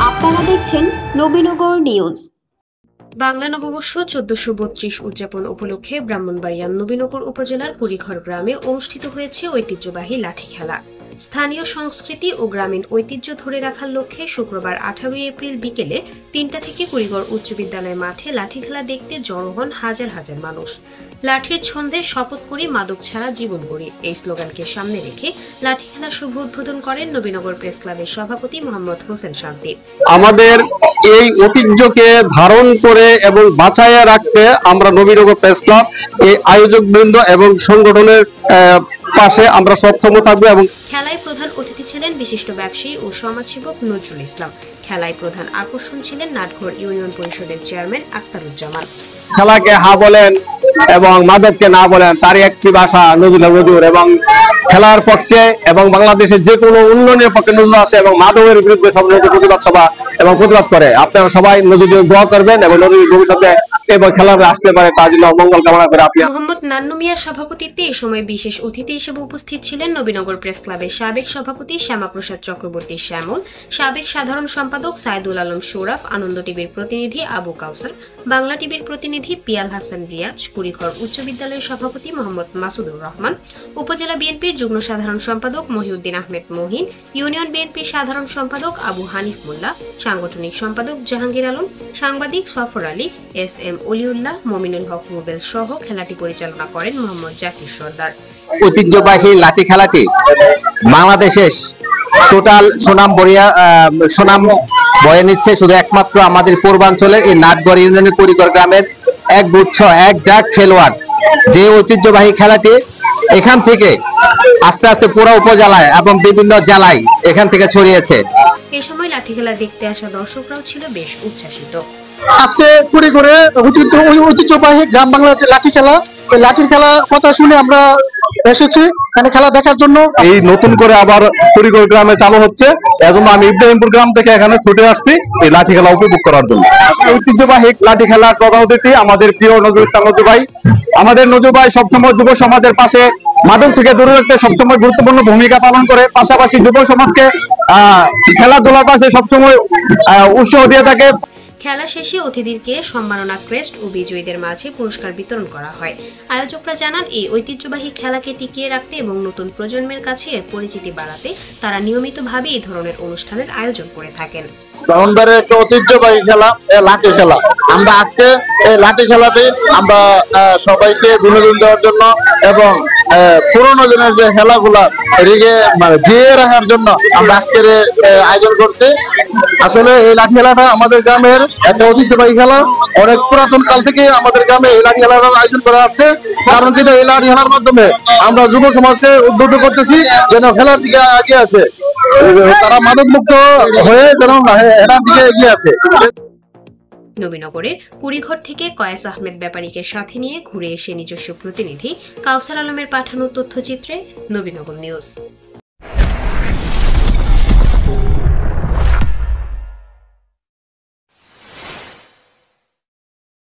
আপনারা দেখছেন নবীনগর নিউজ। বাংলা নববর্ষ 1432 উদযাপন উপলক্ষে ব্রাহ্মণবাড়িয়া নবীনগর উপজেলার কুড়িঘর গ্রামে অনুষ্ঠিত হয়েছে ঐতিহ্যবাহী লাঠি খেলা। স্থানীয় সংস্কৃতি ও গ্রামীণ ঐতিহ্য ধরে রাখার লক্ষ্যে শুক্রবার 18 এপ্রিল বিকেলে 3টা থেকে কুড়িঘর উচ্চ বিদ্যালয় মাঠে লাঠি খেলা দেখতে জড়ো হন হাজার হাজার মানুষ। লাঠির ছন্দে শপথ করি, মাদক ছাড়া জীবন গড়ি, এই স্লোগানকে সামনে রেখে লাঠি খেলা শুভ উদ্বোধন করেন নবীনগর প্রেস ক্লাবের সভাপতি মোহাম্মদ হোসেন শান্তি। আমাদের এই ঐতিহ্যকে ধারণ করে এবং বাঁচাইয়া রাখতে আমরা নবীনগর প্রেস ক্লাব এই আয়োজক বৃন্দ এবং সংগঠনের পাশে আমরা সবসময় থাকবো। এবং খেলায় প্রধান অতিথি ছিলেন বিশিষ্ট ব্যবসায়ী ও সমাজসেবক নজরুল ইসলাম। খেলায় প্রধান আকর্ষণ ছিলেন নাটঘর ইউনিয়ন পরিষদের চেয়ারম্যান আক্তারুজ্জামান। খেলাকে হা বলেন এবং মাদককে না বলেন, তারই একটি ভাষা নজরুল। এবং খেলার পক্ষে এবং বাংলাদেশের যে কোনো উন্নয়নের পক্ষে নজরুল আছে এবং মাদকের বিরুদ্ধে সব প্রতিবাদ সভা এবং প্রতিবাদ করে। আপনারা সবাই নজরুল দোয়া করবেন এবং নজরুল ভবিষ্যতে এবং খেলাতে আসতে পারে তার জন্য মঙ্গল কামনা করে। আপনি মোহাম্মদ নান্নু মিয়ার সভাপতিত্বে এ সময় বিশেষ অতিথি হিসেবে উপস্থিত ছিলেন নবীনগর প্রেস ক্লাবের সাবেক সভাপতি শ্যামাপ্রসাদ চক্রবর্তী শ্যামল, সাবেক সাধারণ সম্পাদক সাইদুল আলম সৌরভ, আনন্দ টিভির প্রতিনিধি আবু কাউসার, বাংলা টিভির প্রতিনিধি পিয়াল হাসান রিয়াজ, কুড়িঘর উচ্চ বিদ্যালয়ের সভাপতি মোহাম্মদ মাসুদুর রহমান, উপজেলা বিএনপির যুগ্ম সাধারণ সম্পাদক মহিউদ্দিন আহমেদ মহিন, ইউনিয়ন বিএনপির সাধারণ সম্পাদক আবু হানিফ মোল্লা, সাংগঠনিক সম্পাদক জাহাঙ্গীর আলম, সাংবাদিক সফর আলী, এস.এম. অলিউল্লাহ, মমিনুল হক রুবেল সহ খেলাটি পরিচালনা করেন মোহাম্মদ জাকির সর্দার। ঐতিহ্যবাহী লাঠি খেলাটি বাংলাদেশের টোটাল সুনাম বয়ে নিচ্ছে। শুধু একমাত্র আমাদের পূর্বাঞ্চলে এই নাটগড় ইউনিয়নের কুড়িঘর গ্রামের এক গুচ্ছ এক জাক খেলোয়াড় যে ঐতিহ্যবাহী খেলাটি এখান থেকে আস্তে আস্তে পুরো উপজেলায় এবং বিভিন্ন জেলায় এখান থেকে ছড়িয়েছে। এই সময় লাঠি খেলা দেখতে আসা দর্শকরাও ছিল বেশ উচ্ছ্বাসিত। আজকে কুড়িঘরে ঐতিহ্যবাহী গ্রাম বাংলার যে লাঠি খেলা, এই লাঠির খেলা কথা শুনে আমরা এসেছি এখানে খেলা দেখার জন্য। এই নতুন করে আবার কুড়িঘর গ্রামে চালু হচ্ছে, এজন্য আমি ইব্রাহিমপুর গ্রাম থেকে এখানে ছুটে আসছি এই লাঠি খেলা উপভোগ করার জন্য। ঐতিহ্যবাহী লাঠি খেলার প্রধান অতিথি আমাদের প্রিয় নজরুল ইসলাম নজরুল ভাই। আমাদের নজরুল ভাই সবসময় যুব সমাজের পাশে মাদক থেকে দূরে রাখতে সবসময় গুরুত্বপূর্ণ ভূমিকা পালন করে, পাশাপাশি যুব সমাজকে খেলাধুলার পাশে সবসময় উৎসাহ দিয়ে থাকে। খেলা শেষে অতিথিদেরকে সম্মাননা ক্রেস্ট ও বিজয়ীদের মাঝে পুরস্কার বিতরণ করা হয়। আয়োজকরা জানান, এই ঐতিহ্যবাহী খেলাকে টিকিয়ে রাখতে এবং নতুন প্রজন্মের কাছে এর পরিচিতি বাড়াতে তারা নিয়মিতভাবে এই ধরনের অনুষ্ঠানের আয়োজন করে থাকেন। ব্রাহ্মণবাড়িয়ার একটা ঐতিহ্যবাহী খেলা লাঠি খেলা। আমরা আজকে এই লাঠি খেলাতে আমরা সবাইকে বিনোদন দেওয়ার জন্য এবং পুরোনো দিনের যে খেলাগুলা জিয়ে রাখার জন্য আমরা আজকের আয়োজন করছি। আসলে এই লাঠি খেলাটা আমাদের গ্রামের একটা ঐতিহ্যবাহী খেলা। অনেক পুরাতন কাল থেকে আমাদের গ্রামে এই লাঠি খেলার আয়োজন করা আসছে। কারণ কিন্তু এই লাঠি খেলার মাধ্যমে আমরা যুব সমাজকে উদ্বুদ্ধ করতেছি যেন খেলার দিকে এগিয়ে আছে, তারা মাদক মুক্ত হয়ে যেন খেলার দিকে এগিয়ে আছে। নবীনগরের কুড়িঘর থেকে কয়েস আহমেদ ব্যাপারীকে সাথে নিয়ে ঘুরে এসে নিজস্ব প্রতিনিধি কাউসার আলমের পাঠানো তথ্যচিত্রে নবীনগর নিউজ।